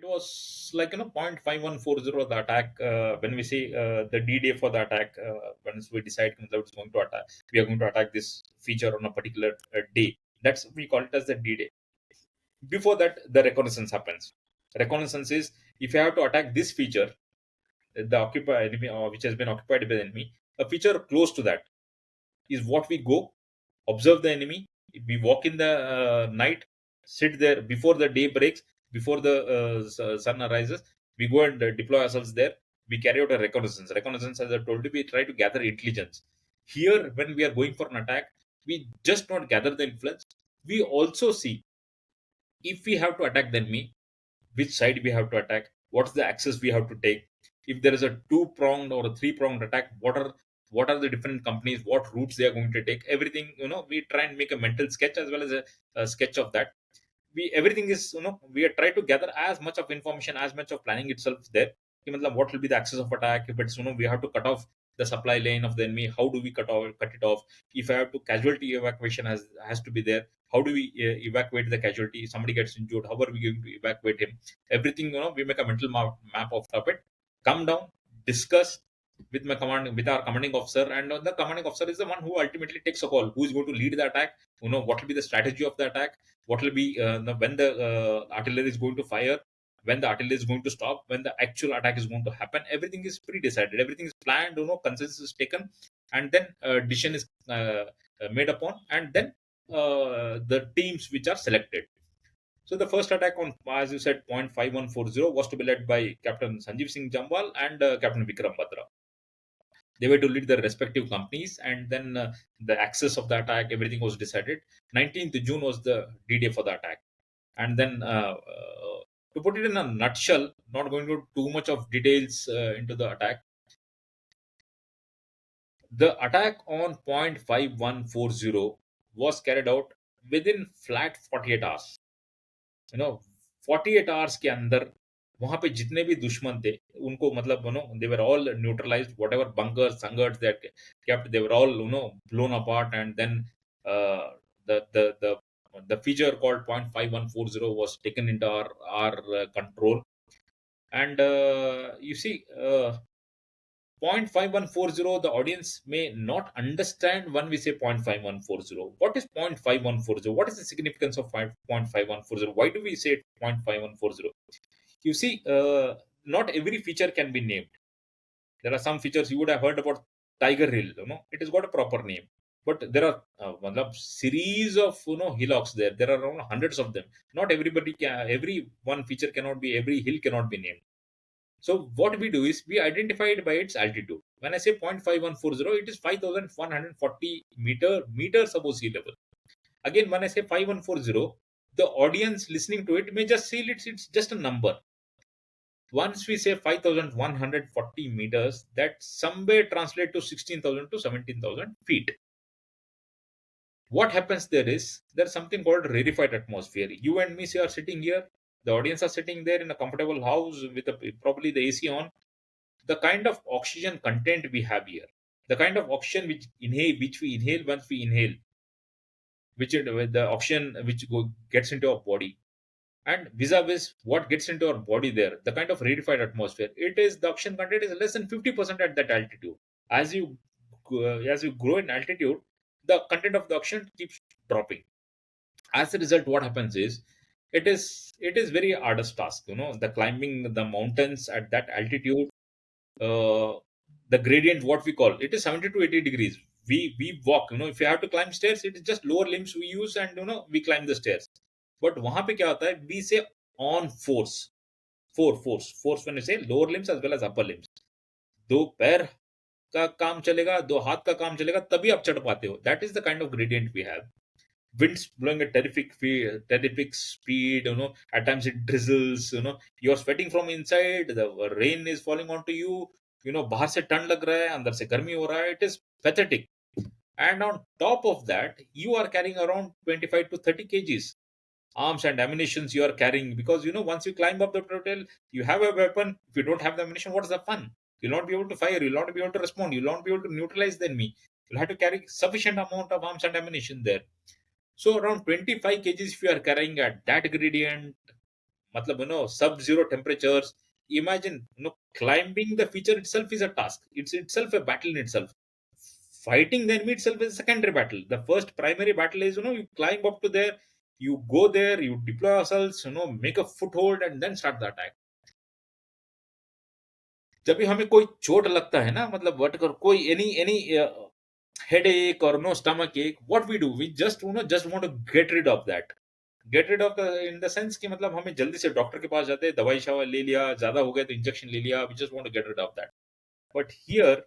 was like 0.5140 the attack. When we say the D-day for the attack, once we decide that it's going to attack, we are going to attack this feature on a particular day. That's we call it as the D-day. Before that, the reconnaissance happens. Reconnaissance is if you have to attack this feature, the occupied enemy which has been occupied by the enemy, a feature close to that is what we go observe the enemy. We walk in the night, sit there before the day breaks, before the sun arises. We go and deploy ourselves there. We carry out a reconnaissance. Reconnaissance, as I told you, we try to gather intelligence. Here, when we are going for an attack, we just not gather the influence. We also see if we have to attack the enemy, which side we have to attack, what's the access we have to take. If there is a two pronged or a three pronged attack, what are the different companies, what routes they are going to take, everything, we try and make a mental sketch as well as a sketch of that. We everything is, we are trying to gather as much of information, as much of planning itself there. कि मतलब what will be the access of attack, if it's, we have to cut off the supply lane of the enemy, how do we cut it off. If I have to casualty evacuation has to be there, how do we evacuate the casualty. If somebody gets injured, how are we going to evacuate him. Everything, we make a mental map of it, come down, discuss with our commanding officer, and the commanding officer is the one who ultimately takes a call, who is going to lead the attack, what will be the strategy of the attack, what will be when the artillery is going to fire, when the artillery is going to stop, when the actual attack is going to happen. Everything is pre-decided, everything is planned, consensus is taken, and then decision is made upon, and then the teams which are selected. So the first attack on, as you said, 0.5140 was to be led by Captain Sanjeev Singh Jamwal and Captain Vikram Batra. They were to lead their respective companies, and then the access of the attack, everything was decided. 19th June was the D-Day for the attack. And then, to put it in a nutshell, not going into too much of details into the attack, the attack on 0.5140 was carried out within flat 48 hours. 48 hours के अंदर वहां पे जितने भी दुश्मन थे उनको, मतलब they were all neutralised, whatever bunkers sangars that kept, they were all blown apart. And then the feature called 0.5140 was taken into our control. And you see, 0.5140, the audience may not understand when we say 0.5140. What is 0.5140? What is the significance of 0.5140? Why do we say 0.5140? You see, not every feature can be named. There are some features you would have heard about Tiger Hill, it has got a proper name. But there are series of hillocks there. There are around hundreds of them. Not everybody can, every one feature cannot be, every hill cannot be named. So what we do is we identify it by its altitude. When I say 0.5140, it is 5,140 meters above sea level. Again, when I say 5140, the audience listening to it may just feel it's just a number. Once we say 5,140 meters, that somewhere translate to 16,000 to 17,000 feet. What happens there is, there's something called rarefied atmosphere. You and me are sitting here, the audience are sitting there in a comfortable house with probably the AC on. The kind of oxygen content we have here, the kind of oxygen which we inhale once we inhale, the oxygen which gets into our body, and vis-a-vis what gets into our body there, the kind of rarefied atmosphere, it is, the oxygen content is less than 50% at that altitude. As you grow in altitude, the content of the oxygen keeps dropping. As a result, what happens is, it is very arduous task, the climbing the mountains at that altitude. The gradient, what we call it, is 70 to 80 degrees. We walk, if you have to climb stairs, it is just lower limbs we use, and we climb the stairs. But वहां पे क्या होता है, we say on force, force when you say lower limbs as well as upper limbs. दो पैर का काम चलेगा, दो हाथ का काम चलेगा, तभी आप चढ़ पाते हो. That is the kind of gradient we have. Winds blowing at terrific speed, at times it drizzles, you're sweating from inside, the rain is falling onto you, बाहर से ठंड लग रहा है, अंदर से गर्मी हो रहा है. It is pathetic. And on top of that, you are carrying around 25 to 30 kgs arms and ammunitions you are carrying, because once you climb up the hotel, you have a weapon. If you don't have the ammunition, what is the fun? You'll not be able to fire, you'll not be able to respond, you'll not be able to neutralize the enemy. You'll have to carry sufficient amount of arms and ammunition there. So around 25 kgs if you are carrying at that gradient, मतलब sub zero temperatures. Imagine climbing the feature itself is a task. It's itself a battle in itself. Fighting the enemy itself is a secondary battle. The first primary battle is you climb up to there, you go there, you deploy ourselves, make a foothold and then start the attack. जब भी हमें कोई चोट लगता है ना, मतलब वटकर कोई any headache or no stomach ache, what we do, we just just want to get rid of that. Get rid of the in the sense कि मतलब हमें जल्दी से डॉक्टर के पास जाते हैं, दवाई शवा ले लिया, ज्यादा हो गया तो इंजेक्शन ले लिया, we just want to get rid of that. But here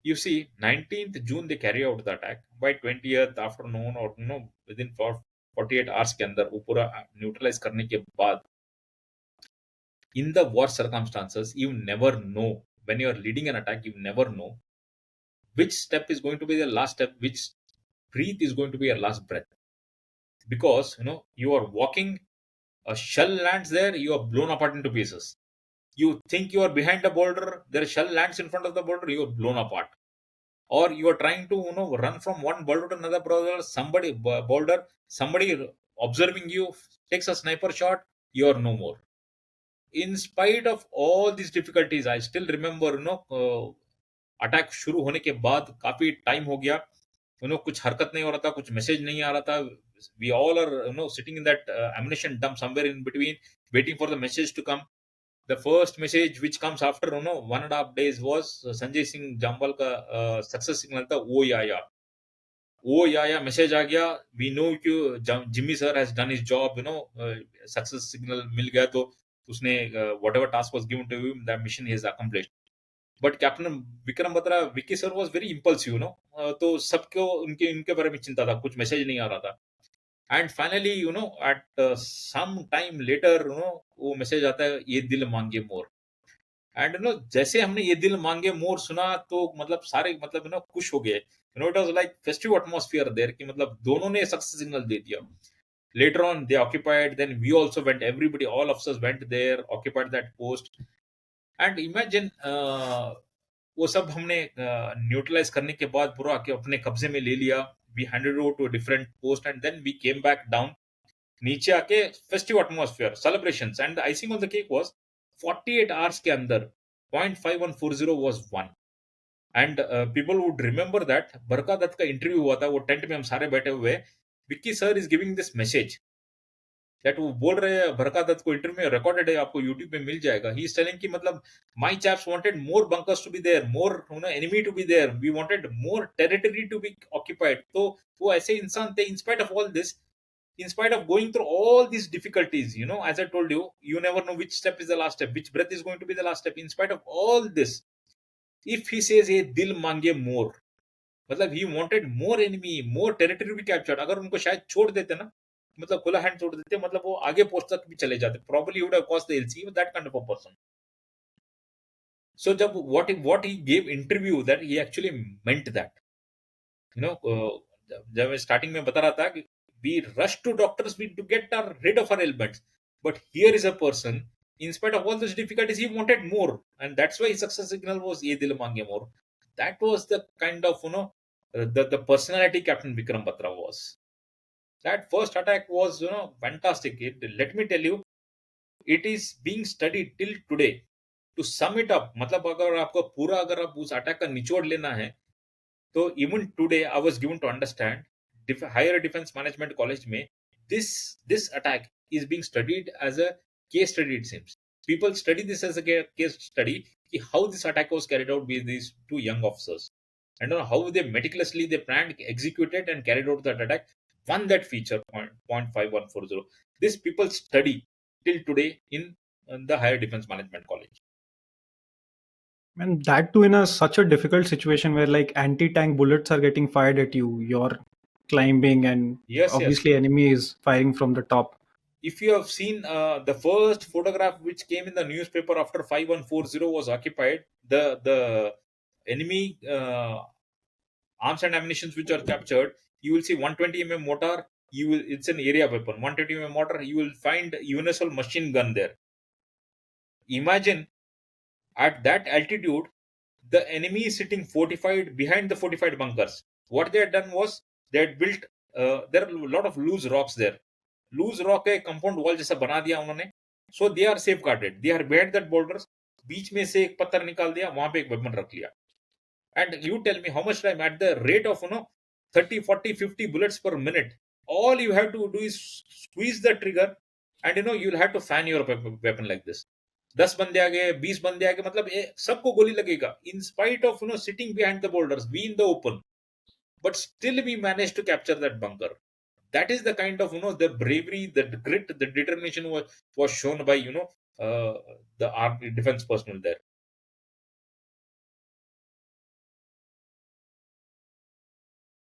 you see 19th June they carry out the attack. By 20th afternoon or within 48 hours के अंदर वो पूरा न्यूट्रलाइज करने के बाद, in the war circumstances you never know, when you are leading an attack you never know which step is going to be the last step, which breath is going to be your last breath. Because you are walking, a shell lands there, you are blown apart into pieces. You think you are behind the boulder, there a shell lands in front of the boulder, you are blown apart. Or you are trying to run from one boulder to another boulder, somebody observing you takes a sniper shot, you are no more. In spite of all these difficulties, I still remember attack शुरू होने के बाद काफी time हो गया, कुछ हरकत नहीं हो रहा था, कुछ मैसेज नहीं आ रहा था. We all are sitting in that ammunition dump somewhere in between, waiting for the message to come. The first message which comes after 1.5 days was Sanjay Singh Jambal का सक्सेस सिग्नल था, ओ या message आ गया. We know कि Jimmy sir has done his job, success signal मिल गया, तो उसने whatever task was given to him, that mission he has accomplished. But captain Vikram Batra, Vicky sir was very impulsive, तो सबको उनके इनके बारे में चिंता था, कुछ मैसेज नहीं आ रहा था. And finally at some time later वो मैसेज आता है, ये दिल मांगे मोर. एंड जैसे हमने ये दिल मांगे मोर सुना तो मतलब सारे मतलब खुश हो गए. It was like festive atmosphere there, कि मतलब दोनों ने सक्सेस सिग्नल दे दिया. Later on they occupied, then we also went, everybody, all of us went there, occupied that post. And imagine वो सब हमने न्यूट्रलाइज करने के बाद पूरा आके अपने कब्जे में ले लिया. We handed over to different post and then we came back down. नीचे आके festive atmosphere, celebrations, and the icing on the cake was 48 hours के अंदर 0.5140 was won. And people would remember that Barkha Dutt का इंटरव्यू हुआ था, वो tent में हम सारे बैठे हुए, Vicky sir is giving this message that, वो बोल रहे हैं, बरका दत्त को इंटरव्यू में रिकॉर्डेड है, आपको यूट्यूब पे मिल जाएगा. ही इज टेलिंग कि मतलब my chaps wanted more bunkers to be there, more enemy to be there, we wanted more territory to be occupied. तो वो ऐसे इंसान थे, in spite of all this, in spite of going through all these difficulties, as I told you, you never know which step is the last step, which breath is going to be the last step. In spite of all this, if he says ये दिल मांगे more, मतलब he wanted more enemy, more territory to be captured. अगर उनको शायद छोड़ देते ना, मतलब खुला हैंड छोड़ देते, मतलब वो आगे पोस्ट तक भी चले जाते, probably he would have caused the LC, that kind of a person. So जब what he gave interview, that he actually meant that, जब मैं स्टार्टिंग में बता रहा था कि we rush to doctors to get rid of our ailments, but here is a person, in spite of all those difficulties, he wanted more, and that's why his success signal was ye dil mange more. That was the kind of the personality Captain Vikram Batra was. That first attack was fantastic. Let me tell you, it is being studied till today. To sum it up, मतलब अगर आपको पूरा, अगर आप उस attack का निचोड़ लेना है, तो even today I was given to understand, higher defense management college में, this attack is being studied as a case study. It seems people study this as a case study, how this attack was carried out with these two young officers, and how they meticulously they planned, executed, and carried out that attack, won that feature 0.5140. This people study till today in the higher defense management college. And that too in such a difficult situation where like anti-tank bullets are getting fired at you, you're climbing, and Yes, obviously enemy is firing from the top. If you have seen the first photograph which came in the newspaper after 5140 was occupied, the enemy arms and ammunitions which are captured, you will see 120 mm mortar. It's an area weapon. 120 mm mortar. You will find universal machine gun there. Imagine at that altitude, the enemy is sitting fortified behind the fortified bunkers. What they had done was they had built. There are a lot of loose rocks there. Loose rock का compound wall जैसा बना दिया उन्होंने, So they are safeguarded. They are behind that boulders. बीच में से एक पत्थर निकाल दिया, वहां पे एक weapon रख लिया. And you tell me how much time at the rate of 30, 40, 50 bullets per minute. All you have to do is squeeze the trigger, and you'll have to fan your weapon like this. 10 बंदे आ गए, 20 बंदे आ गए, मतलब सबको गोली लगेगा. In spite of sitting behind the boulders, we in the open, but still we managed to capture that bunker. That is the kind of the bravery, the grit, the determination was shown by uh, the army defense personnel there.